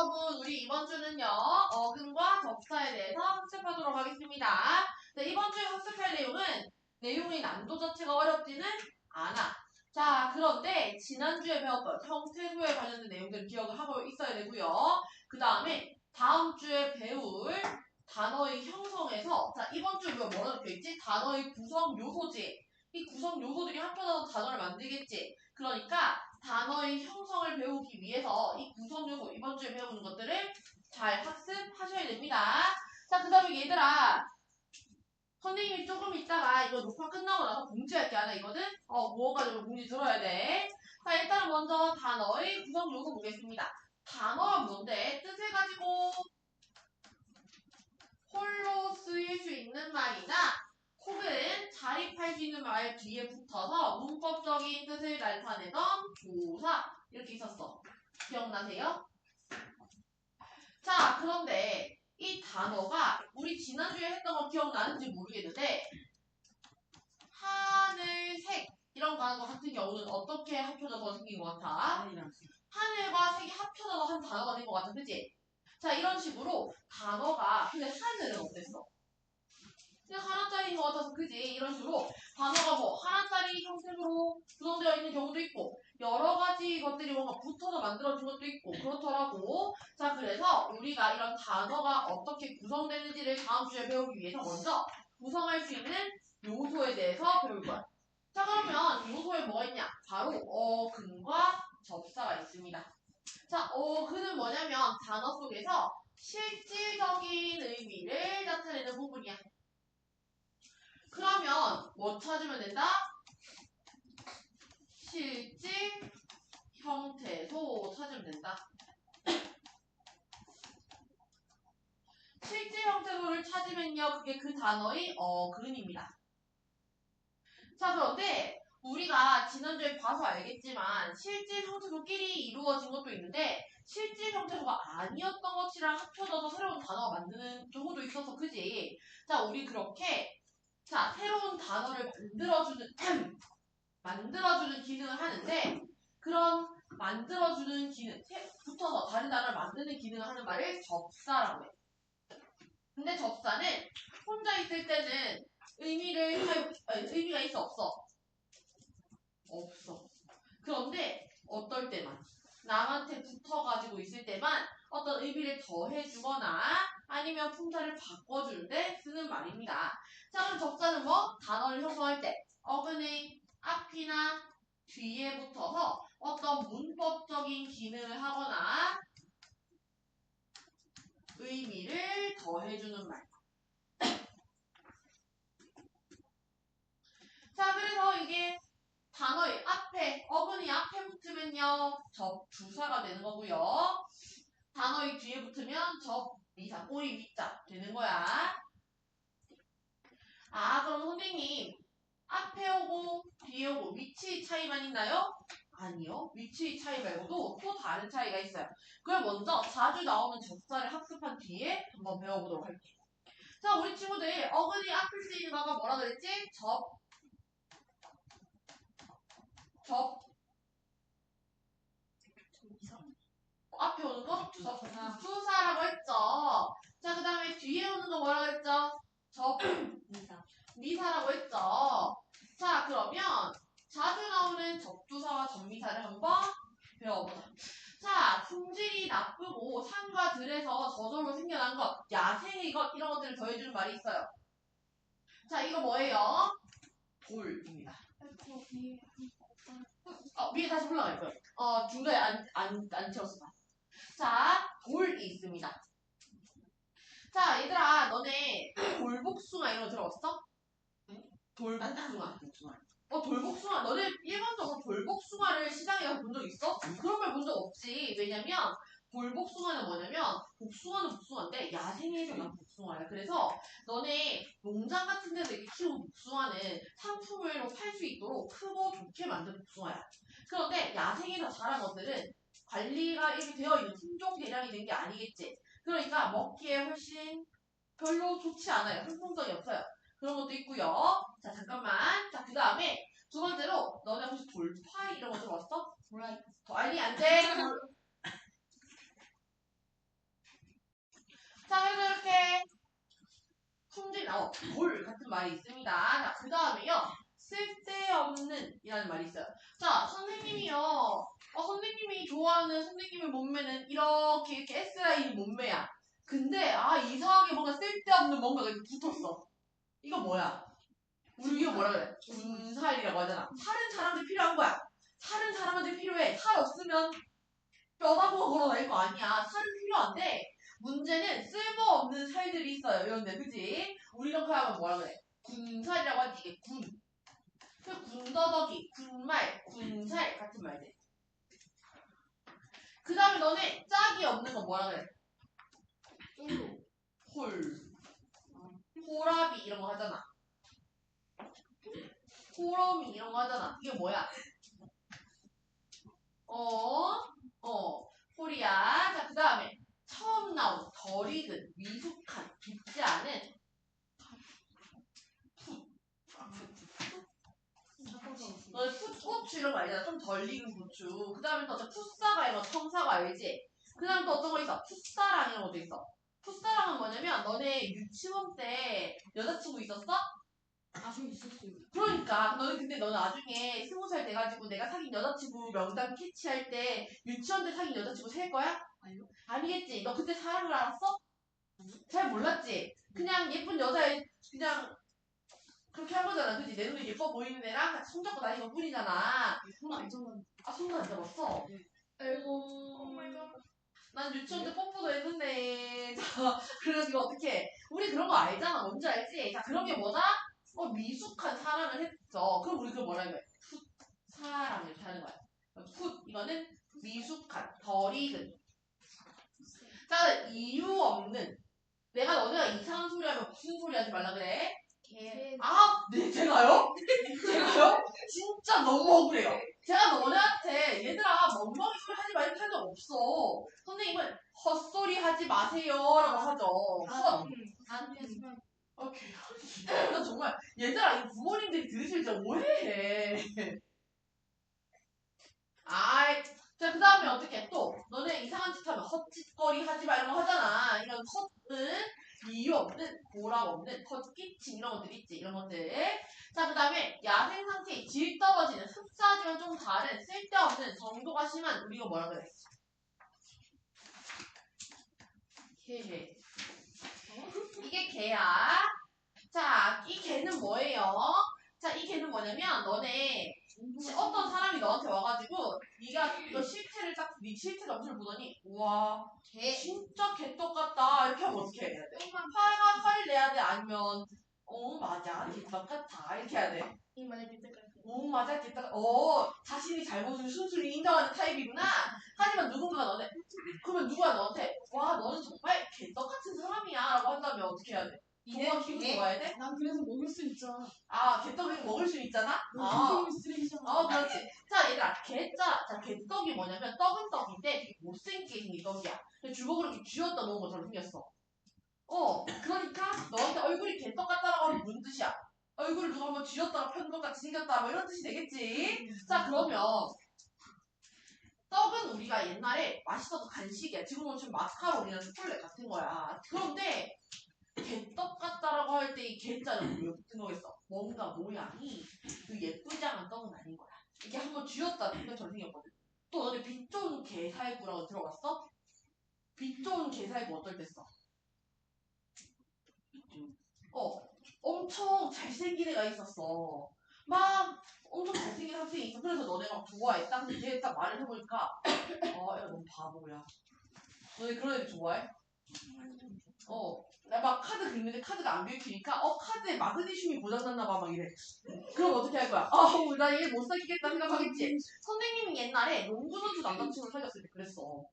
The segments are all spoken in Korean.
여러분, 우리 이번 주는요, 어근과 접사에 대해서 학습하도록 하겠습니다. 네, 이번 주에 학습할 내용의 난도 자체가 어렵지는 않아. 자, 그런데 지난주에 배웠던 형태소에 관련된 내용들을 기억을 하고 있어야 되고요. 그 다음에 다음 주에 배울 단어의 형성에서, 자, 이번 주에 우리가 뭐라 적혀있지? 단어의 구성 요소지. 이 구성 요소들이 합쳐져서 단어를 만들겠지. 그러니까 단어의 형성을 배우기 위해서 이 구성 요소, 이번 주에 배우는 것들을 잘 학습하셔야 됩니다. 자, 그 다음에 얘들아, 선생님이 조금 있다가 이거 녹화 끝나고 나서 공지할 게 하나 있거든? 무엇가지고 공지 들어야 돼. 자, 일단 먼저 단어의 구성 요소 보겠습니다. 단어가 뭔데? 뜻을 가지고 홀로 쓰일 수 있는 말이나 혹은 자립할 수 있는 말 뒤에 붙어서 문법적인 뜻을 나타내던 조사 이렇게 있었어. 기억나세요? 자, 그런데 이 단어가 우리 지난주에 했던 거 기억나는지 모르겠는데 하늘색 이런 단어 같은 경우는 어떻게 합쳐져서 생긴 것 같아? 하늘과 색이 합쳐져서 한 단어가 된 것 같아. 그치? 자, 이런 식으로 단어가 근데 하늘은 어땠어? 그냥 하나짜리인 것 같아서 그지? 이런 식으로 단어가 뭐 하나짜리 형태로 구성되어 있는 경우도 있고 여러 가지 것들이 뭔가 붙어서 만들어진 것도 있고 그렇더라고. 자, 그래서 우리가 이런 단어가 어떻게 구성되는지를 다음 주에 배우기 위해서 먼저 구성할 수 있는 요소에 대해서 배울 거야. 자, 그러면 요소에 뭐가 있냐? 바로 어근과 접사가 있습니다. 자, 어근은 뭐냐면 단어 속에서 실질적인 의미를 나타내는 부분이야. 그러면 뭐 찾으면 된다? 실질, 형태소 찾으면 된다. 실질 형태소를 찾으면요. 그게 그 단어의 어근입니다. 자, 그런데 우리가 지난주에 봐서 알겠지만 실질 형태소끼리 이루어진 것도 있는데 실질 형태소가 아니었던 것이랑 합쳐져서 새로운 단어가 만드는 경우도 있어서 그지? 자, 우리 그렇게 자, 새로운 단어를 만들어주는 기능을 하는데 그런 만들어주는 기능, 붙어서 다른 단어를 만드는 기능을 하는 말을 접사라고 해. 근데 접사는 혼자 있을 때는 의미가 있어 없어? 없어. 그런데 어떨 때만 남한테 붙어가지고 있을 때만 어떤 의미를 더해주거나 아니면 품사를 바꿔주는데 쓰는 말입니다. 자, 그럼 접사는 뭐? 단어를 형성할 때 어근의 앞이나 뒤에 붙어서 어떤 문법적인 기능을 하거나 의미를 더해주는 말. 자, 그래서 이게 단어의 앞에, 어근이 앞에 붙으면요, 접두사가 되는 거고요. 단어의 뒤에 붙으면 접미사, 꼬리 밑자 되는 거야. 아, 그럼 선생님, 앞에 오고 뒤에 오고 위치 차이만 있나요? 아니요. 위치 차이 말고도 또 다른 차이가 있어요. 그걸 먼저 자주 나오는 접사를 학습한 뒤에 한번 배워보도록 할게요. 자, 우리 친구들 어근이 앞에 쓰이는 거가 뭐라 그랬지? 앞에 오는 거? 접수사라고 했죠. 자, 그 다음에 뒤에 오는 거 뭐라고 했죠? 미사라고 했죠. 자, 그러면 자주 나오는 접두사와 접미사를 한번 배워보자. 자, 품질이 나쁘고 산과 들에서 저절로 생겨난 것, 야생의 것 이런 것들을 더해주는 말이 있어요. 자, 이거 뭐예요? 돌입니다. 위에 다시 올라갈 거예요. 중간에 안 채웠어. 자, 돌이 있습니다. 자, 얘들아, 너네 돌복숭아 이런 거 들어봤어? 돌복숭아. 돌복숭아. 너네 일반적으로 돌복숭아를 시장에 가서 본 적 있어? 그런 말 본 적 없지. 왜냐면 돌복숭아는 뭐냐면 복숭아는 복숭아인데 야생에서 난 복숭아야. 그래서 너네 농장 같은 데서 이렇게 키운 복숭아는 상품으로 팔 수 있도록 크고 좋게 만든 복숭아야. 그런데 야생에서 자란 것들은 관리가 이렇게 되어 있는 품종 개량이 된 게 아니겠지. 그러니까 먹기에 훨씬 별로 좋지 않아요. 상품성이 없어요. 그런 것도 있고요. 자, 잠깐만. 자, 그 다음에 두 번째로 너네 혹시 돌파 이런 거 들어봤어? 몰라. 아니, 안 돼. 말이 있습니다. 자, 그 다음에요. 쓸데없는 이라는 말이 있어요. 자, 선생님이요. 선생님이 좋아하는 선생님의 몸매는 이렇게 S라인 몸매야. 근데 이상하게 뭔가 쓸데없는 뭔가가 이렇게 붙었어. 이거 뭐야? 우리 이거 뭐라 그래? 군살이라고 하잖아. 살은 사람한테 필요한 거야. 살은 사람한테 필요해. 살 없으면 뼈다구가 걸어다닐 거 아니야. 살은 필요한데 문제는 쓸모없는 살들이 있어요. 이런데 그치? 우리 이렇게 하면 뭐라 그래? 군살이라고 하지. 이게 군. 그 군더더기, 군말, 군살 같은 말들. 그 다음에 너네 짝이 없는 건 뭐라 그래? 홀. 호라비 이런 거 하잖아. 호러미 이런 거 하잖아. 이게 뭐야? 홀이야. 자, 그 다음에 처음 나온 덜 익은 미숙한 깊지 않은 풋고추 이런 거 알잖아. 좀 덜 익은 고추. 그 다음에 또 풋사과 이런 거 청사과 알지? 그 다음에 또 어떤 거 있어? 풋사랑 이런 것도 있어. 풋사랑은 뭐냐면 너네 유치원 때 여자친구 있었어? 좀 있었어요. 그러니까 근데 너는 나중에 20살 돼가지고 내가 사귄 여자친구 명단 캐치할 때 유치원 때 사귄 여자친구 셀 거야? 아니요. 아니겠지. 너 그때 사람을 알았어? 잘 몰랐지. 그냥 예쁜 여자애 그냥 그렇게 한 거잖아. 그치? 내 눈에 예뻐 보이는 애랑 같이 손잡고 다니는 것 뿐이잖아. 손 안 잡았는데. 손도 안 잡았어? 아이고. 오마이갓. 난 유치원 때 뽀뽀도 했는데. 자, 그래가지고 어떡해. 우리 그런 거 알잖아. 뭔지 알지? 자, 그런 게 뭐다? 미숙한 사랑을 했죠. 그럼 우리 그걸 뭐라 해? 풋사랑 이렇게 하는 거야. 풋, 이거는 미숙한, 덜 익은. 자, 이유 없는. 내가 너네가 이상한 소리 하면 무슨 소리 하지 말라 그래? 네, 제가요? 제가요? 진짜 너무 억울해요. 제가 너네한테 얘들아 멍멍이 소리 하지 마 이렇게 한 적 없어. 선생님은 헛소리 하지 마세요 라고 하죠. 오케이. 나 정말 얘들아 이 부모님들이 들으실 때 오해해. 자, 그 다음에 어떻게 또 너네 이상한 짓 하면 헛짓거리 하지 마 이런 거 하잖아. 이런 헛은 이유 없는 보람 없는 헛기침 이런 것들 있지. 이런 것들. 자, 그 다음에 야생 상태에 질 떨어지는 흡사하지만 좀 다른 쓸데없는 정도가 심한 우리가 뭐라 그래? 개. 이게 개야. 자, 이 개는 뭐예요? 자, 이 개는 뭐냐면 너네 어떤 사람이 너한테 와가지고 네가 너 실체를 딱 네 실체 점수를 보더니 우와 개 진짜 개떡 같다 이렇게 하면 어떻게 해야 돼? 화를 내야 돼? 아니면 맞아 개떡 같아 이렇게 해야 돼? 맞아 개떡 자신이 잘못을 순순히 인정하는 타입이구나. 하지만 그러면 누가 너한테 와 너는 정말 개떡 같은 사람이야 라고 한다면 어떻게 해야 돼? 너가 기분 좋아야 돼? 난 그래서 먹을 수 있잖아. 개떡은 먹을 수 있잖아? 쓰레기잖아. 그렇지. 자, 얘들아, 자, 개떡이 뭐냐면, 떡은 떡인데 되게 못생기게 생긴 떡이야. 근데 주걱으로 이렇게 쥐었다 놓은 것처럼 생겼어. 그러니까 너한테 얼굴이 개떡 같다라고 하면 무슨 뜻이야? 얼굴을 누가 한번 쥐었다가 편 것 같이 생겼다, 뭐 이런 뜻이 되겠지? 자, 그러면, 떡은 우리가 옛날에 맛있어서 간식이야. 지금은 좀 마카롱이나 초콜릿 같은 거야. 그런데, 개떡 같다라고 할 때 이 개자는 왜 붙은 거겠어? 뭔가 모양이 그 예쁘지 않은 떡은 아닌 거야. 이게 한번 쥐었다 생각처럼 생겼거든. 또 너네 빛 좋은 게살구라고 들어봤어? 빛 좋은 게살구 어떨 때 써? 엄청 잘생긴 애가 있었어. 막 엄청 잘생긴 학생이 있어. 그래서 너네가 막 좋아했다. 근데 걔 딱 말을 해보니까 야 너무 바보야. 너네 그런 애들 좋아해? 나 막 카드 긁는데 카드가 안 긁히니까 카드에 마그네슘이 고장났나봐 막 이래. 그럼 어떻게 할 거야? 나 얘 못 사귀겠다 생각하겠지. 선생님이 옛날에 농구선수 남자친구를 사귀었을 때 그랬어.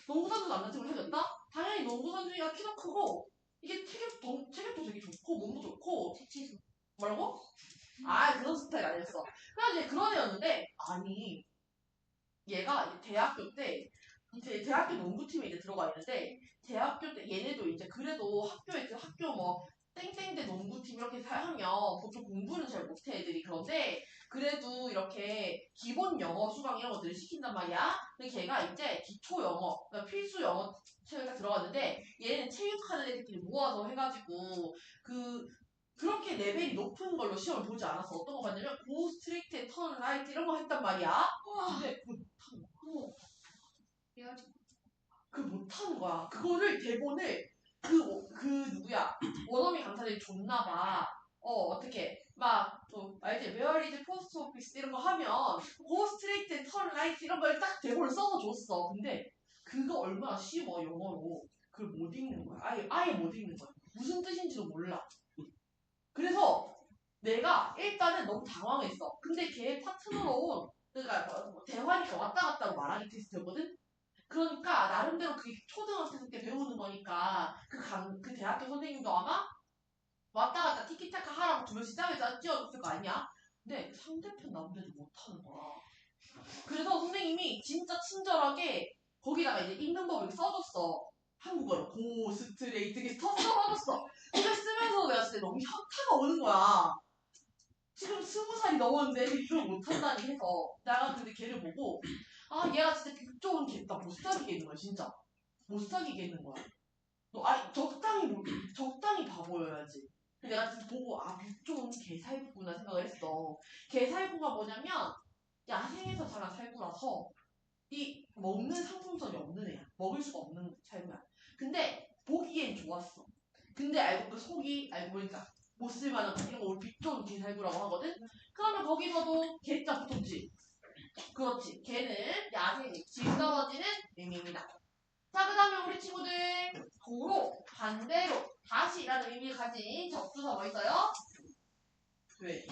농구선수 남자친구를 사귀었다? 당연히 농구선수가 키도 크고 이게 체격도 되게 좋고 몸도 좋고 뭐라고? 그런 스타일 아니었어. 그래서 그런 애였는데 아니 얘가 대학교 때 이제 대학교 농구팀에 이제 들어가 있는데 대학교 때 얘네도 이제 그래도 학교 뭐 땡땡대 농구팀 이렇게 하면 보통 공부는 잘 못해 애들이. 그런데 그래도 이렇게 기본 영어 수강 이런 것들을 시킨단 말이야. 근데 걔가 이제 기초 영어 그러니까 필수 영어 책을 딱 들어갔는데 얘는 체육하는 애들끼리 모아서 해가지고 그 그렇게 레벨이 높은 걸로 시험을 보지 않았어. 어떤 거 봤냐면 go straight and turn right 이런 거 했단 말이야. 근데 그걸 못하는 거야. 해야지. 그걸 못하는 거야. 그거를 대본을 그 누구야 원어민 강사들이 줬나 봐. 어떻게 막 알지? Where is post office 이런 거 하면 go straight and turn right 이런 걸 딱 대본을 써서 줬어. 근데 그거 얼마나 쉬워 영어로. 그걸 못 읽는 거야. 아예 못 읽는 거야. 무슨 뜻인지도 몰라. 그래서 내가 일단은 너무 당황했어. 근데 걔 파트너로 온 그러니까 대화니까 왔다 갔다 말하기 테스트였거든. 그러니까 나름대로 그게 초등학생 때 배우는 거니까 그 대학교 선생님도 아마 왔다 갔다 티키타카 하라고 두 명씩 짝에다 찌어줬을 거 아니야? 근데 상대편 남자도 못하는 거야. 그래서 선생님이 진짜 친절하게 거기다가 이제 읽는 법을 써줬어. 한국어로 고 스트레이트 이렇게 써줬어. 근데 쓰면서 내가 진짜 너무 현타가 오는 거야. 지금 20살이 넘었는데 이걸 못한다니 해서 내가 근데 걔를 보고 아 얘가 진짜 그쪽은 걔다 못 사귀겠는 거야 진짜. 못 사귀겠는 거야. 너 적당히 바보여야지. 근데 내가 지금 보고 아 그쪽은 개살구구나 생각을 했어. 개살구가 뭐냐면 야생에서 자란 살구라서 이 먹는 상품성이 없는 애야. 먹을 수가 없는 살구야. 근데 보기엔 좋았어. 근데 알고 속이 알고 보니까 못 쓸만한 거 이런 거 우리 빅존 개살구라고 하거든. 그러면 거기서도 개자 붙었지. 그렇지. 걔는 야생이 질서워지는 의미입니다. 자, 그 다음에 우리 친구들 도로, 반대로, 다시라는 의미를 가진 접두사 뭐 있어요? 왜?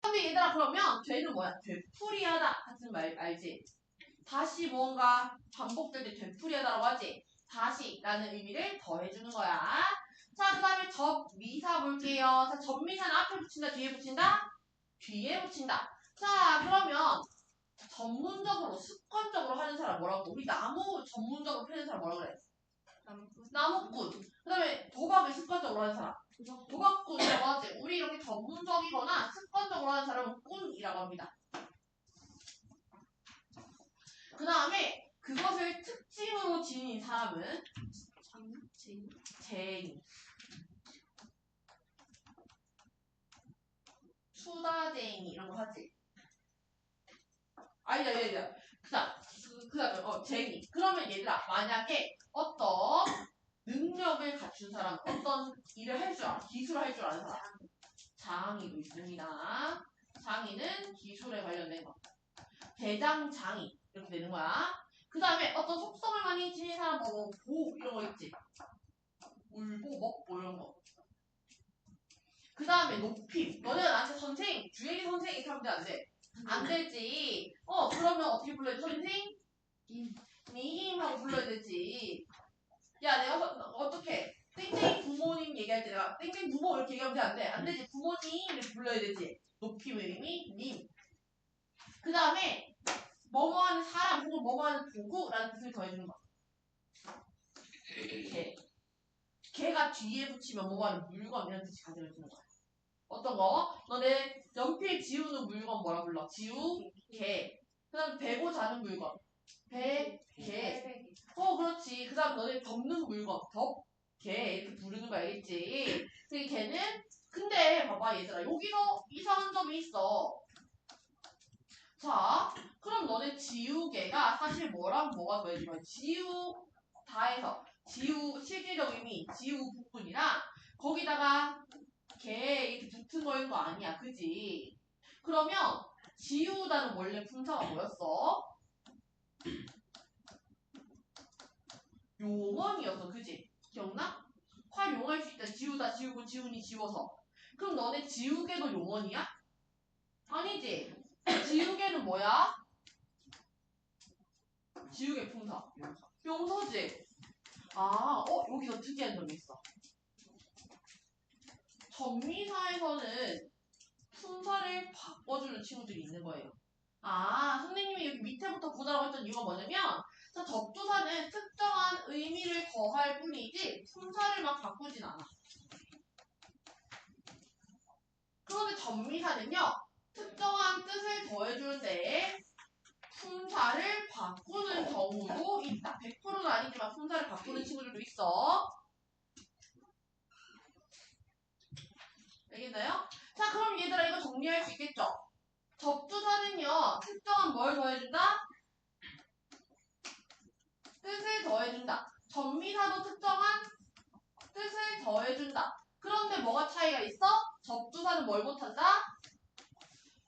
근데 얘들아 그러면 되는 뭐야? 되풀이하다 같은 말 알지? 다시 뭔가 반복될 때 되풀이하다라고 하지? 다시라는 의미를 더해주는 거야. 자, 그 다음에 접미사 볼게요. 자, 접미사는 앞에 붙인다, 뒤에 붙인다? 뒤에 붙인다. 자, 그러면 전문적으로, 습관적으로 하는 사람 뭐라고? 우리 나무 전문적으로 패는 사람 뭐라고 그래? 나무꾼. 그 다음에 도박을 습관적으로 하는 사람. 도박꾼이라고 하지. 우리 이렇게 전문적이거나 습관적으로 하는 사람은 꾼이라고 합니다. 그 다음에 그것을 특징으로 지닌 사람은 제니. 수다쟁이 이런 거 하지. 아니다. 그 다음에 제니. 그러면 얘들아 만약에 어떤 능력을 갖춘 사람, 어떤 일을 할 줄 알아, 기술을 할 줄 아는 사람. 장이도 있습니다. 장이는 기술에 관련된 거. 대장장이 이렇게 되는 거야. 그 다음에 어떤 속성을 많이 지닌 사람 보 이런 거 있지. 울보, 먹보 이런 거. 그 다음에 높임. 너네가 나한테 선생, 주얘기 선생 이렇게 하면 안 돼. 안 되지. 그러면 어떻게 불러야 돼? 선생? 님 하고 불러야 되지. 야, 내가 어떻게 땡땡이 부모님 얘기할 때 내가 땡땡 부모 이렇게 얘기하면 안 돼. 안 되지. 부모님 이렇게 불러야 되지. 높임 의미 님. 그 다음에 뭐뭐하는 사람 혹은 뭐뭐하는 도구라는 뜻을 더해주는 거. 걔가 뒤에 붙이면 뭐뭐하는 물건 이런 뜻이 가져주는 거야. 어떤 거? 너네 연필 지우는 물건 뭐라 불러? 지우개. 그 다음 베고 자는 물건. 베개. 그렇지. 그 다음 너네 덮는 물건. 덮개. 이렇게 부르는 거 알겠지? 걔는 근데 봐봐 얘들아 여기서 이상한 점이 있어. 자 그럼 너네 지우개가 사실 뭐랑 뭐가 더해지면 지우다해서 실질적 의미 지우 부분이랑 거기다가 개 이렇게 붙은 거인 거 아니야 그지? 그러면 지우다는 원래 품사가 뭐였어? 용언이었어 그지? 기억나? 활용할 수 있다 지우다 지우고 지우니 지워서 그럼 너네 지우개도 용언이야? 아니지? 지우개는 뭐야? 지우개 품사 용서지? 여기서 특이한 점이 있어 전미사에서는 품사를 바꿔주는 친구들이 있는 거예요. 선생님이 여기 밑에부터 보자라고 했던 이유가 뭐냐면 접두사는 특정한 의미를 더할 뿐이지 품사를 막 바꾸진 않아. 그런데 전미사는요. 특정한 뜻을 더해줄 때 품사를 바꾸는 경우도 있다. 100%는 아니지만 하지만 품사를 바꾸는 친구들도 있어. 알겠나요? 자, 그럼 얘들아 이거 정리할 수 있겠죠? 접두사는요, 특정한 뭘 더해준다? 뜻을 더해준다. 전미사도 특정한 뜻을 더해준다. 그런데 뭐가 차이가 있어? 접두사는 뭘 못한다?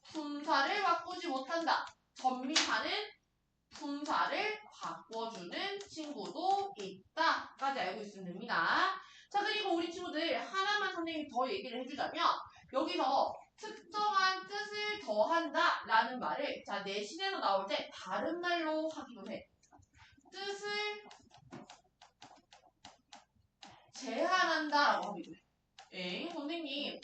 품사를 바꾸지 못한다. 전미사는 품사를 바꿔주는 친구도 있다. 까지 알고 있으면 됩니다. 자, 그리고 우리 친구들 하나만 선생님이 더 얘기를 해주자면 여기서 특정한 뜻을 더한다 라는 말을 자, 내신에서 나올 때 다른 말로 하기도 해. 뜻을 제한한다 라고 하기도 해. 선생님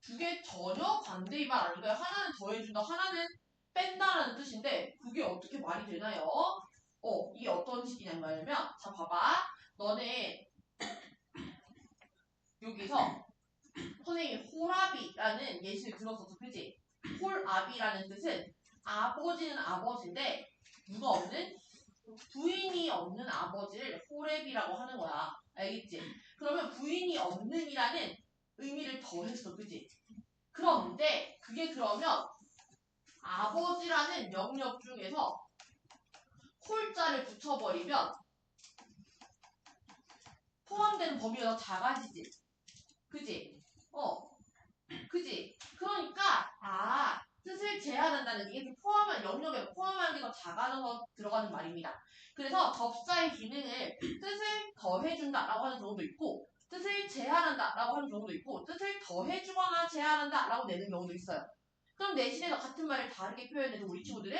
두 개 전혀 반대의 말 아닌가요? 하나는 더해준다, 하나는 뺀다라는 뜻인데 그게 어떻게 말이 되나요? 이게 어떤 식이냐면 자 봐봐. 너네 여기서 선생님이 홀아비라는 예시를 들었었어. 그지? 홀아비라는 뜻은 아버지는 아버지인데 누가 없는? 부인이 없는 아버지를 홀애비라고 하는 거야. 알겠지? 그러면 부인이 없는이라는 의미를 더했어. 그지? 그런데 그게 그러면 아버지라는 영역 중에서 홀자를 붙여버리면 포함되는 범위가 더 작아지지. 그지? 그지? 그러니까 뜻을 제한한다는 게 포함한 영역에 포함하는 게 더 작아져서 들어가는 말입니다. 그래서 접사의 기능을 뜻을 더해준다라고 하는 경우도 있고 뜻을 제한한다라고 하는 경우도 있고 뜻을 더해주거나 제한한다라고 내는 경우도 있어요. 그럼 내신에서 같은 말을 다르게 표현해도 우리 친구들은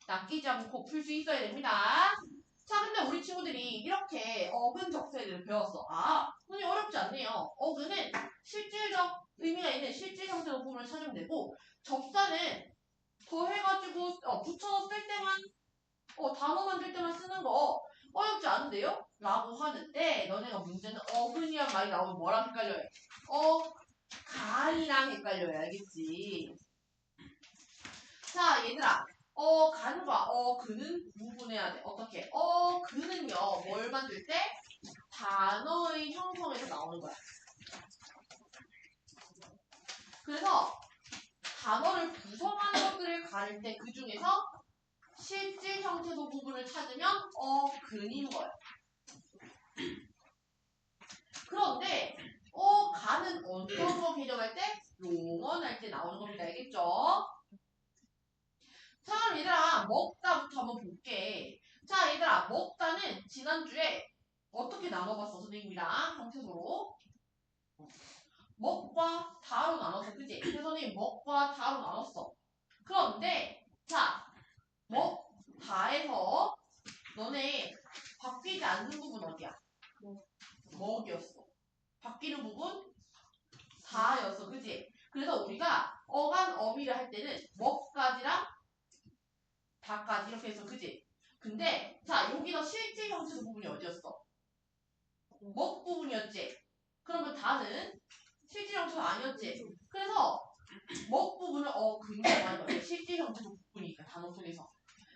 낚이지 않고 풀 수 있어야 됩니다. 자, 근데 우리 친구들이 이렇게 어근 접사에 대해서 배웠어. 선생님 어렵지 않네요. 어근은 실질적 의미가 있는 실질 형태의 부분을 찾으면 되고 접사는 더해가지고 붙여서 쓸 때만 단어 만들 때만 쓰는 거 어렵지 않은데요? 라고 하는데 너네가 문제는 어근이란 말이 나오면 뭐랑 헷갈려요? 간이랑 헷갈려요. 알겠지? 자, 얘들아. 간과 그는 구분해야 돼. 어떻게? 그는요, 뭘 만들 때? 단어의 형성에서 나오는 거야. 그래서 단어를 구성하는 것들을 가릴 때 그 중에서 실질 형태도 부분을 찾으면 근인 거예요. 그런데 간은 어떤 거 개정할 때? 용언할 때 나오는 겁니다. 알겠죠? 자, 그럼 얘들아 먹다부터 한번 볼게. 자, 얘들아 먹다는 지난주에 어떻게 나눠봤어? 선생님이랑 형태도로 먹과 다로 나눴어. 그치? 그래서 선생님 먹과 다로 나눴어. 그런데 자, 먹, 다에서 너네 바뀌지 않는 부분 어디야? 먹이었어. 바뀌는 부분 다였어. 그치? 그래서 우리가 어간 어미를 할 때는 먹까지랑 다까지 이렇게 해서 그치? 근데 자, 여기서 실질 형태의 부분이 어디였어? 먹 부분이었지? 그러면 다는 실질 형태가 아니었지? 그래서 먹 부분을 근이라고 하는 거야. 실질 형태의 부분이니까 단어 속에서.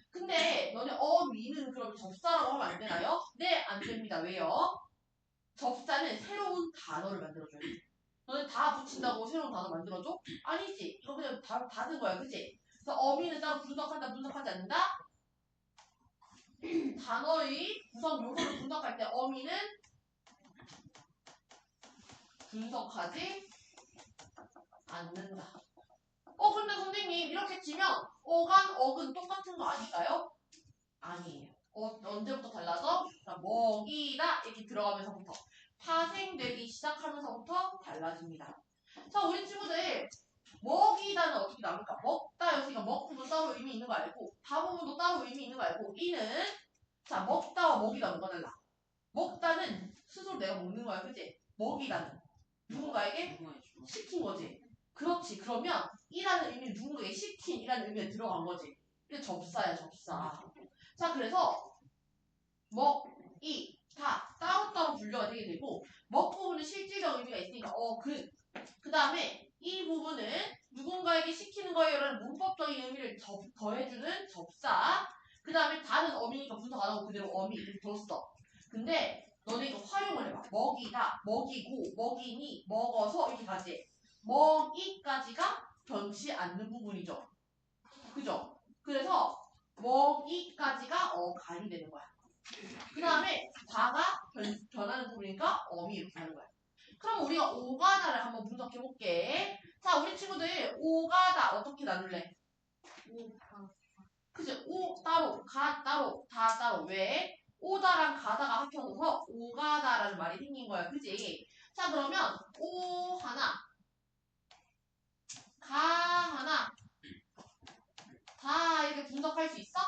근데 너네 미는 그럼 접사라고 하면 안 되나요? 네, 안 됩니다. 왜요? 접사는 새로운 단어를 만들어줘야 돼. 너네 다 붙인다고 새로운 단어 만들어줘? 아니지. 이거 그냥 다 닫은 거야. 그치? 그래서 어미는 따로 분석하지 않는다? 단어의 구성 요소를 분석할 때 어미는 분석하지 않는다. 근데 선생님 이렇게 치면 어간, 어근 똑같은 거 아닌가요? 아니에요. 언제부터 달라져? 자, 먹이다 이렇게 들어가면서부터 파생되기 시작하면서부터 달라집니다. 자, 우리 친구들 먹이다는 어떻게 나눌까? 먹다였으니까 먹 부분 따로 의미 있는 거 알고 다 부분도 따로 의미 있는 거 알고 이는 자, 먹다와 먹이다 뭐가 달라? 먹다는 스스로 내가 먹는 거야. 그치? 먹이다는 누군가에게 시킨 거지. 그렇지. 그러면 이라는 의미는 누군가에게 시킨이라는 의미가 들어간 거지. 이게 접사야, 접사. 자, 그래서 먹, 이, 다 따로따로 분류가 되게 되고 먹 부분은 실질적 의미가 있으니까 그 다음에 이 부분은 누군가에게 시키는 거예요라는 문법적인 의미를 더해주는 접사. 그 다음에 다른 어미니까 분석 안 하고 그대로 어미 이렇게 뒀어. 근데 너네 이거 활용을 해봐. 먹이다, 먹이고, 먹이니, 먹어서 이렇게 가지. 먹이까지가 변치 않는 부분이죠. 그죠? 그래서 먹이까지가 어간이 되는 거야. 그 다음에 다가 변하는 부분이니까 엄이 이렇게 하는 거야. 그럼 우리가 오가다를 한번 분석해 볼게. 자, 우리 친구들 오가다 어떻게 나눌래? 그치? 오 따로, 가 따로, 다 따로. 왜? 오다랑 가다가 합쳐져서 오가다라는 말이 생긴 거야. 그지? 자, 그러면 오 하나, 가 하나, 다 이렇게 분석할 수 있어?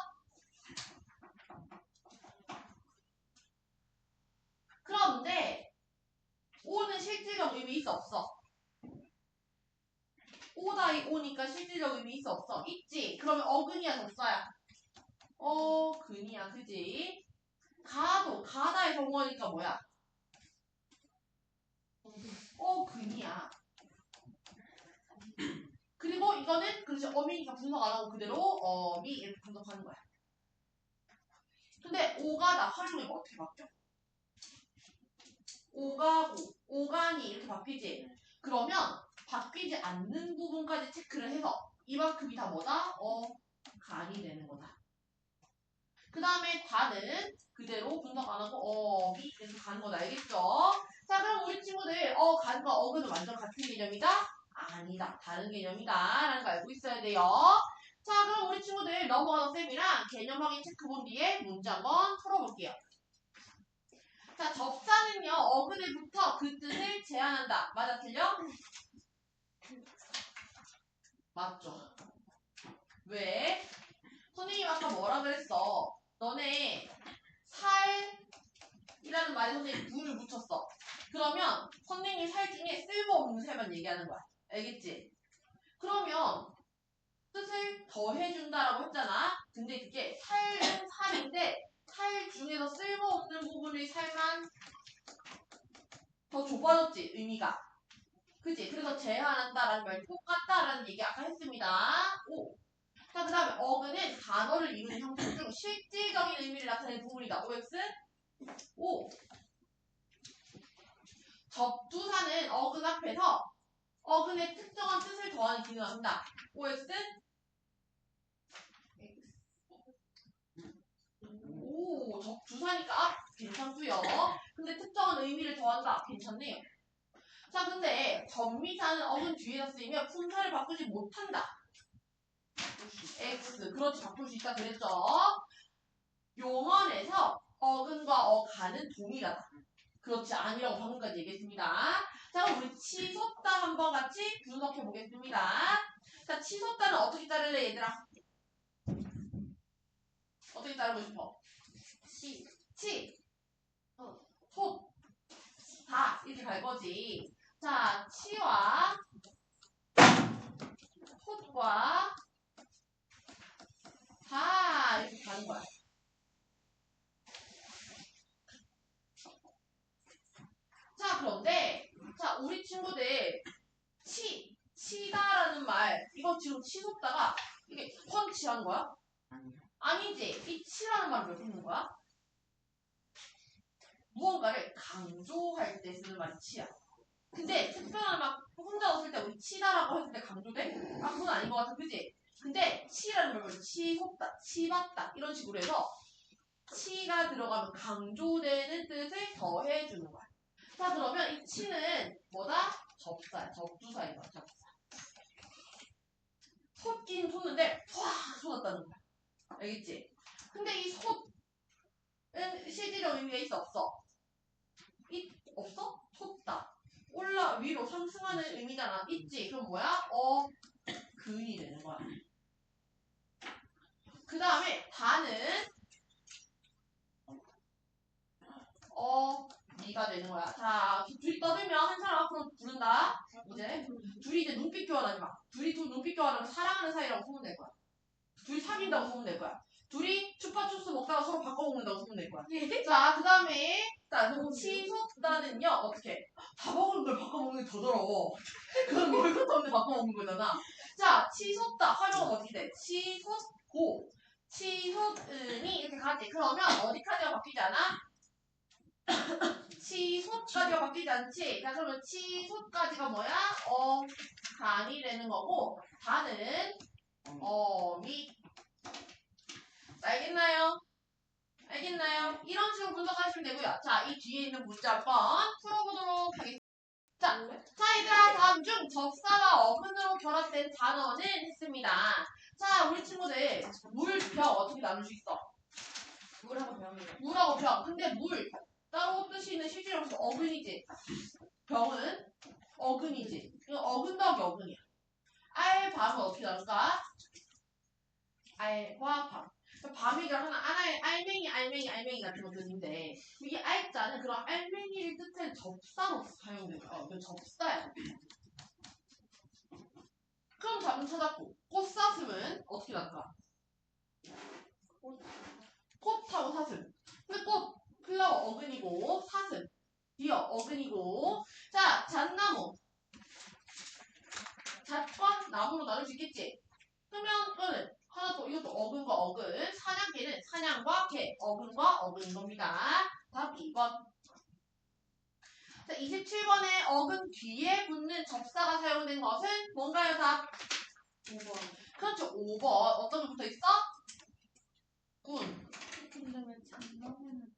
그런데 오는 실질적 의미 있어 없어? 오다이 오니까 실질적 의미 있어 없어? 있지? 그러면 어근이야 접사야? 어근이야. 그지? 가도 가다의 정어니까 뭐야? 어근이야. 그리고 이거는 그렇지 어미니까 분석 안 하고 그대로 어미 이렇게 분석하는 거야. 근데 오가다 활용해봐. 어떻게 바뀌어? 오가고 오간이 이렇게 바뀌지? 그러면 바뀌지 않는 부분까지 체크를 해서 이만큼이 다 뭐다? 어간이 되는 거다. 그 다음에 과는 그대로 분석 안 하고 어미 이렇게 가는 거다. 알겠죠? 자, 그럼 우리 친구들 간과 어근은 완전 같은 개념이다? 아니다. 다른 개념이다. 라는 거 알고 있어야 돼요. 자, 그럼 우리 친구들 넘어가서 쌤이랑 개념 확인 체크 본 뒤에 문제 한번 풀어볼게요. 자, 접사는요, 어근에 붙어 그 뜻을 제한한다. 맞아, 틀려? 맞죠? 왜? 선생님 아까 뭐라 그랬어? 너네 살이라는 말에 선생님이 문을 붙였어. 그러면 선생님 살 중에 쓸모없는 살만 얘기하는 거야. 알겠지? 그러면 뜻을 더해준다라고 했잖아. 근데 그게 살은 살인데 살 중에서 쓸모없는 부분의 살만 더 좁아졌지, 의미가. 그치? 그래서 제한한다라는 말이 똑같다라는 얘기 아까 했습니다. 오. 자, 그 다음에 어근은 단어를 이루는 형태 중 실질적인 의미를 나타내는 부분이다. OX? 오. 접두사는 어근 앞에서 어근의 특정한 뜻을 더하는 기능을 한다. OX? 오, 접두사니까 괜찮고요. 근데 특정한 의미를 더한다. 괜찮네요. 자, 근데 전미사는 어근 뒤에다 쓰이면 품사를 바꾸지 못한다. X. 그렇지, 바꿀 수 있다 그랬죠? 용언에서 어근과 어간은 동일하다. 그렇지, 아니라고 방금까지 얘기했습니다. 자, 그럼 우리 치솟다 한번 같이 분석해 보겠습니다. 자, 치솟다는 어떻게 자를래, 얘들아? 어떻게 자르고 싶어? 치. 솟. 다. 이렇게 갈 거지. 자, 치와 솟과 다 이렇게 가는 거야. 자, 그런데 자, 우리 친구들 치다라는 말 이거 지금 치솟다가 이게 펀치한 거야? 아니지. 이 치라는 말은 왜 쓰는 거야? 무언가를 강조할 때 쓰는 말이 치야. 근데 특별한 막 혼자 웃을 때 우리 치다라고 했을 때 강조돼? 아, 그건 아닌 것 같아. 그지? 근데 치라는 말은 치솟다, 치받다 이런 식으로 해서 치가 들어가면 강조되는 뜻을 더해주는 거야. 자, 그러면 이 치는 뭐다? 접사야. 접두사인 거야. 접사. 솟긴 솟는데 확 쏟았다는 거야. 알겠지? 근데 이 솟은 실질적 의미가 있어 없어? 없어? 솟다. 올라 위로 상승하는 의미잖아. 있지? 그럼 뭐야? 근이 되는 거야. 그 다음에 다는 미가 되는 거야. 자, 둘이 떠들면 한 사람 앞으로 부른다. 이제 둘이 이제 눈빛 교환하지 마. 둘이 눈빛 교환하면 사랑하는 사이라고 소문 낼 거야. 둘이 사귄다고 소문 낼 거야. 둘이 추파추스 먹다가 서로 바꿔먹는다고 소문 낼 거야. 자, 그 다음에 치솟다는요. 어떻게? 다 먹은 걸 바꿔먹는 게 더 더러워. 그건 먹을 것도 없는데 바꿔먹는 거잖아. 자, 치솟다 활용은 어떻게 돼? 치솟고 치솟은이 이렇게 가지. 그러면 어디까지가 바뀌지 않아? 치솟까지가 바뀌지 않지? 자, 그러면 치솟까지가 뭐야? 간이 되는 거고, 단은 어미. 알겠나요? 알겠나요? 이런 식으로 분석하시면 되고요. 자, 이 뒤에 있는 문제 한번 풀어보도록 하겠습니다. 자, 얘들아, 다음 중 접사와 어근으로 결합된 단어는 했습니다. 자, 우리 친구들 물, 병 어떻게 나눌 수 있어? 물하고 병이에요. 물하고 병. 근데 물 따로 뜻이 있는 실질적으로 어근이지. 병은 어근이지. 이거 어근 더하기 어근이야. 알, 밤은 어떻게 나눌까? 알과 밤. 밤이가 하나의 알맹이 같은 것들인데 이게 알자는 그런 알맹이를 뜻하는 접사로 사용돼요. 이거 접사야. 그럼 답은 찾았고 꽃사슴은 어떻게 나올까? 꽃하고 사슴. 근데 꽃 플라워 어근이고 사슴 디어 어근이고 자 잣나무 잣과 나무로 나눌 수 있겠지? 흡연은 하나 더 이것도 어근과 어근 사냥개는 사냥과 개 어근과 어근인 겁니다. 답 2번. 자 27번에 어근 뒤에 붙는 접사가 사용된 것은 뭔가요? 답 5번. 그렇죠. 5번. 어떤 게 붙어있어? 군. 근데 왜 장난은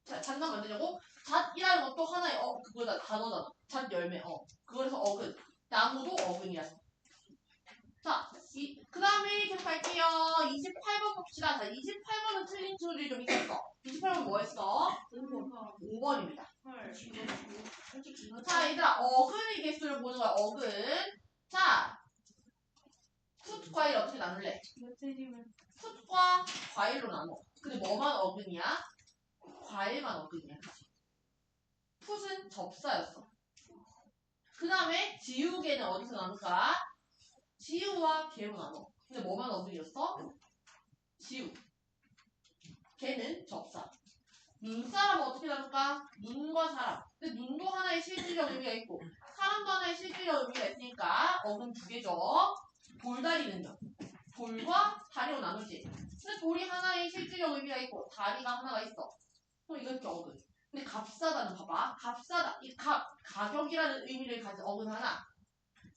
자, 잣나무 만드냐고? 잣이라는 것도 하나의 그거다 단어잖아. 잣 열매. 그거에서 어근. 나무도 어근이야. 자, 그 다음에 계속 갈게요. 28번 봅시다. 자, 28번은 틀린 친구들이 좀 있었어. 28번 뭐 했어? 5번입니다. 헐. 솔직히 자, 얘들아, 어근의 개수를 보는 거야, 어근. 자, 풋, 과일 어떻게 나눌래? 며칠이면 풋과 과일로 나눠. 근데 뭐만 어근이야? 과일만 어근이야. 풋은 접사였어. 그 다음에 지우개는 어디서 나눌까? 지우와 개로 나눠. 근데 뭐만 어근이었어? 지우. 개는 접사. 눈사람은 어떻게 나눌까? 눈과 사람. 근데 눈도 하나의 실질적 의미가 있고 사람도 하나의 실질적 의미가 있으니까 어근 두 개죠. 돌다리는요. 돌과 다리로 나누지. 근데 돌이 하나의 실질적 의미가 있고 다리가 하나가 있어. 그럼 이것도 어근. 근데 값싸다는 봐봐. 값싸다. 이 가격이라는 의미를 가진 어근 하나.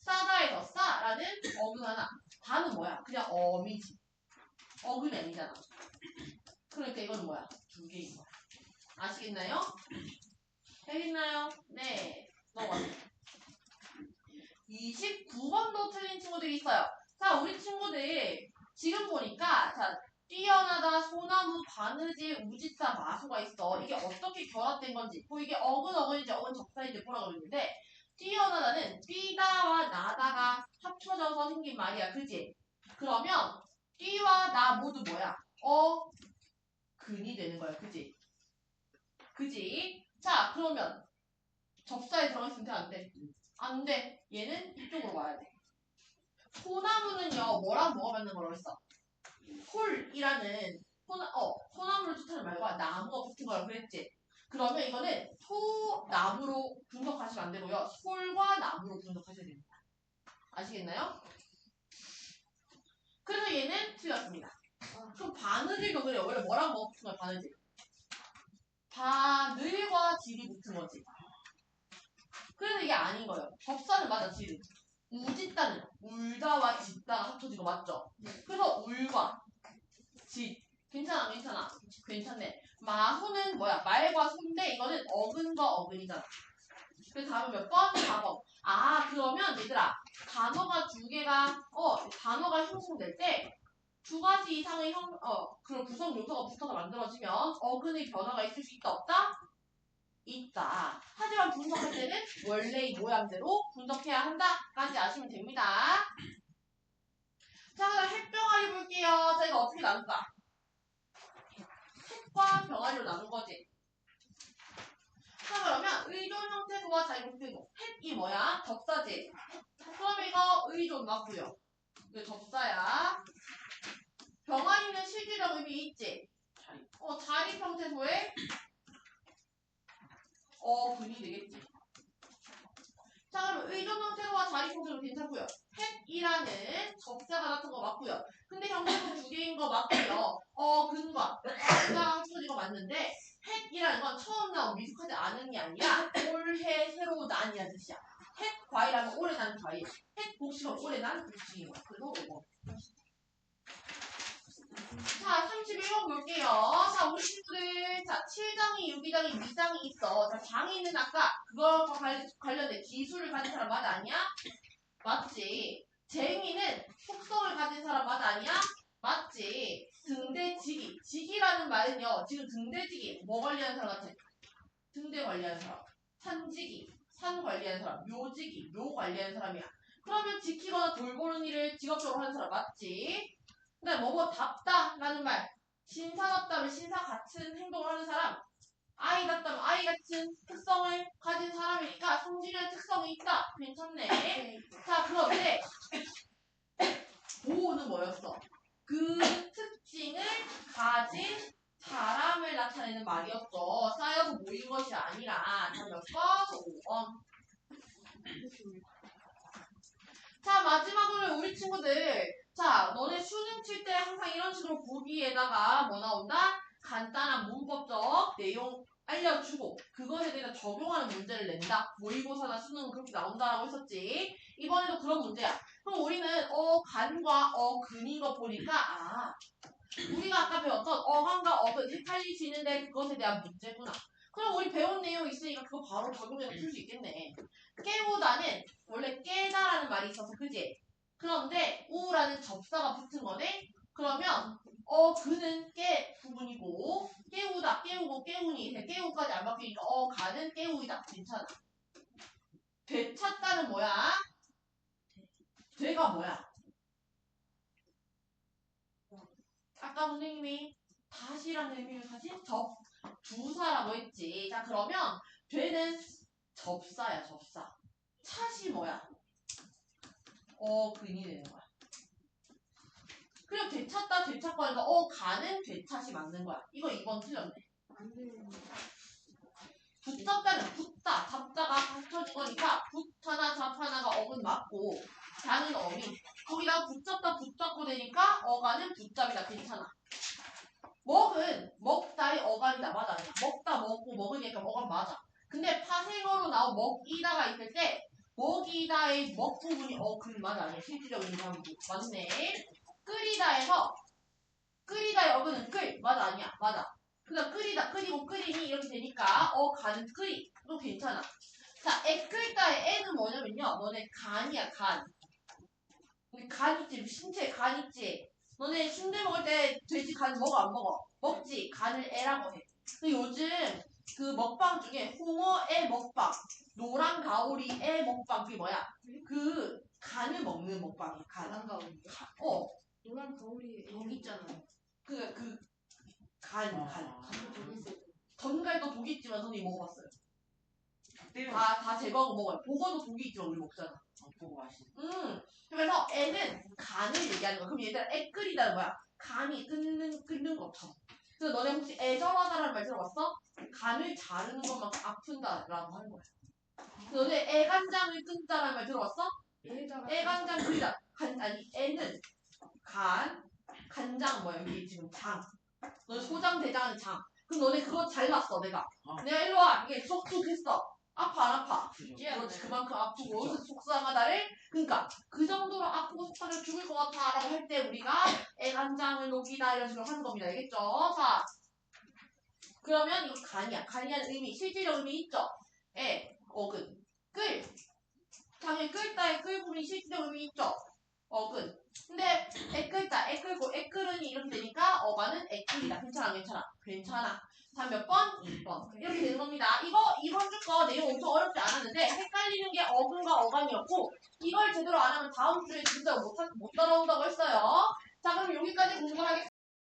싸다에서 싸라는 어근 하나. 다는 뭐야? 그냥 어미지. 어근이 아니잖아. 그러니까 이거는 뭐야? 두 개인 거야. 아시겠나요? 알겠나요? 네. 넘어가세요. 29번도 틀린 친구들이 있어요. 자, 우리 친구들 지금 보니까 자, 뛰어나다, 소나무, 바느질, 우지싸, 마소가 있어. 이게 어떻게 결합된 건지, 이게 어근인지 어근 접사인지 보라고 그랬는데 뛰어나다는 뛰다와 나다가 합쳐져서 생긴 말이야. 그지? 그러면 뛰와 나 모두 뭐야? 근이 되는 거야. 그지? 그지? 자, 그러면 접사에 들어있으면 돼? 안 돼? 안 돼. 얘는 이쪽으로 와야 돼. 소나무는요, 뭐랑 뭐가 맞는 거라고 했어? 홀이라는 소나무를 뜻하는 말과 나무가 붙은 거라고 그랬지? 그러면 이거는 소나무로 분석하시면 안 되고요. 솔과 나무로 분석하셔야 됩니다. 아시겠나요? 그래서 얘는 틀렸습니다. 그럼 바느질도 그래요. 원래 뭐랑 뭐가 붙은 거야, 바느질? 바늘과 질이 붙은 거지. 그래서 이게 아닌 거예요. 접사는 맞아, 질은. 우짓다는 울다와 짓다가 합쳐진 거 맞죠? 그래서 울과 짓. 괜찮아, 괜찮아. 괜찮네. 마소는 뭐야? 말과 소인데 이거는 어근과 어근이잖아. 그래서 답은 몇 번? 4번. 아, 그러면 얘들아, 단어가 두 개가, 단어가 형성될 때 두 가지 이상의 그런 구성 요소가 붙어서 만들어지면 어근의 변화가 있을 수 있다, 없다? 있다. 하지만 분석할 때는 원래의 모양대로 분석해야 한다까지 아시면 됩니다. 자, 그다음 핵병아리 볼게요. 자, 이거 어떻게 나눌까? 핵과 병아리로 나눈 거지. 자, 그러면 의존 형태소와 자유형태소. 핵이 뭐야? 접사지. 그럼 이거 의존 맞고요. 이거 접사야. 병아리는 실질적 의미 있지? 자립 형태소에 근이 되겠지. 자, 그럼 의존 형태소와 자립 형태소 괜찮고요. 핵이라는 접사가 같은 거 맞고요. 근데 형태소 두 개인 거 맞고요. 근과 접사가 합쳐진 거 맞는데 핵이라는 건 처음 아니야 뜻이야. 핵 과일하면 오래 난 과일. 핵 곡식은 오래 난 곡식인 거야. 그래서 5번. 자, 31번 볼게요. 자, 우리 친구들. 자, 7장이, 6장이, 2장이 있어. 자, 장이는 아까 그거와 관련된 기술을 가진 사람 맞아, 아니야? 맞지. 쟁이는 속성을 가진 사람 맞아, 아니야? 맞지. 등대지기. 지기라는 말은요, 지금 등대지기. 뭐 관리하는 사람 같아? 등대 관리하는 사람. 산지기. 산 관리하는 사람. 묘지기. 묘 관리하는 사람이야. 그러면 지키거나 돌보는 일을 직업적으로 하는 사람 맞지? 근데 답다라는 말. 신사답다면 신사 같은 행동을 하는 사람. 아이답다면 아이 같은 특성을 가진 사람이니까 성질이라는 특성이 있다. 괜찮네. 자, 그런데 보호는 뭐였어? 그 특징을 가진 사람을 나타내는 말이었죠. 쌓여서 모인 것이 아니라. 자, 몇 번? 5번. 자, 마지막으로 우리 친구들. 자, 너네 수능 칠 때 항상 이런 식으로 보기에다가 뭐 나온다? 간단한 문법적 내용 알려주고 그것에 대해서 적용하는 문제를 낸다. 모의고사나 수능은 그렇게 나온다라고 했었지. 이번에도 그런 문제야. 그럼 우리는 간과 근인 거 보니까 우리가 아까 배웠던 어간과 어근 헷갈리시는데 그것에 대한 문제구나. 그럼 우리 배운 내용 있으니까 그거 바로 적용해서 풀 수 있겠네. 깨우다는 원래 깨다라는 말이 있어서 그지? 그런데 우라는 접사가 붙은 거네? 그러면 그는 깨 부분이고 깨우다 깨우고 깨우니 깨우까지 안 바뀌니까 가는 깨우이다. 괜찮아. 되찾다는 뭐야? 되가 뭐야? 아까 선생님이 다시라는 의미를 가진 접두사라고 했지. 자, 그러면 되는 접사야, 접사. 찻이 뭐야? 근이 되는 거야. 그리고 되찾다, 되찾고 하니까 가는 되찾이 맞는 거야. 이거 2번 틀렸네. 붙잡다는 붙다, 잡다가 붙여진 거니까 붙하나 잡하나가 어근 맞고 자는 어미. 거기다가 붙잡다, 붙잡고 되니까 어간은 붙잡이다. 괜찮아. 먹은 먹다의 어간이다. 맞아, 아니야? 먹다, 먹고 먹으니까 어간 맞아. 근데 파생어로 나온 먹이다가 있을 때 먹이다의 먹 부분이 근 맞아, 아니야? 실질적인 의미하면 맞네. 끓이다에서 끓이다의 어근은 끓 맞아, 아니야? 맞아. 그다음 끓이다, 끓이고 끓이니 이렇게 되니까 가는 끓이 또 괜찮아. 자, 끓다의 애는 뭐냐면요, 너네 간이야, 간. 우리 간 있지, 신체에 간 있지. 너네 순대 먹을 때 돼지 간 먹어, 안 먹어? 먹지. 간을 애라고 해. 근데 요즘 그 먹방 중에 홍어애 먹방, 노란 가오리애 먹방, 그게 뭐야? 그 간을 먹는 먹방이야. 노란 가오리. 노란 가오리 여기 있잖아요. 간. 저기 있어요. 전갈도 독이 있지만 선생님 먹어봤어요. 다 제거하고 먹어요. 보고도 독이 있지만 우리 먹잖아. 보고 맛있어. 그래서 애는 간을 얘기하는 거야. 그럼 얘들아 애 끓이다는 거야. 간이 끓는 것처럼. 그래서 너네 혹시 애절하다라는 말 들어봤어? 간을 자르는 것만큼 아픈다라고 하는 거야. 그래서 너네 애간장을 끓다라는 말 들어봤어? 애간장 끓이다. 애는 간장 뭐야? 여기 지금 장. 너네 소장 대장은 장. 그럼 너네 그거 잘랐어 내가. 내가 일로 와. 이게 쏙쏙했어. 아파 안 아파? 그렇지. 그만큼 아프고 속상하다를 그러니까 그 정도로 아프고 속상해 죽을 것 같아 라고 할 때 우리가 애간장을 녹이다 이런 식으로 하는 겁니다. 알겠죠? 자, 그러면 이거 간이야. 간이라는 의미, 실질적 의미 있죠? 어근, 끓. 당연히 끓다의 끓 부분이 실질적 의미 있죠? 어근. 근데 애 끓다, 애 끓고 애 끓으니 이렇게 되니까 어간은 애 끓이다. 괜찮아, 괜찮아. 괜찮아. 다 몇 번? 2번. 이렇게 되는 겁니다. 이번 주 거 내용 엄청 어렵지 않았는데 헷갈리는 게 어근과 어간이었고 이걸 제대로 안 하면 다음 주에 진짜 못 따라온다고 했어요. 자, 그럼 여기까지 공부하겠습니다.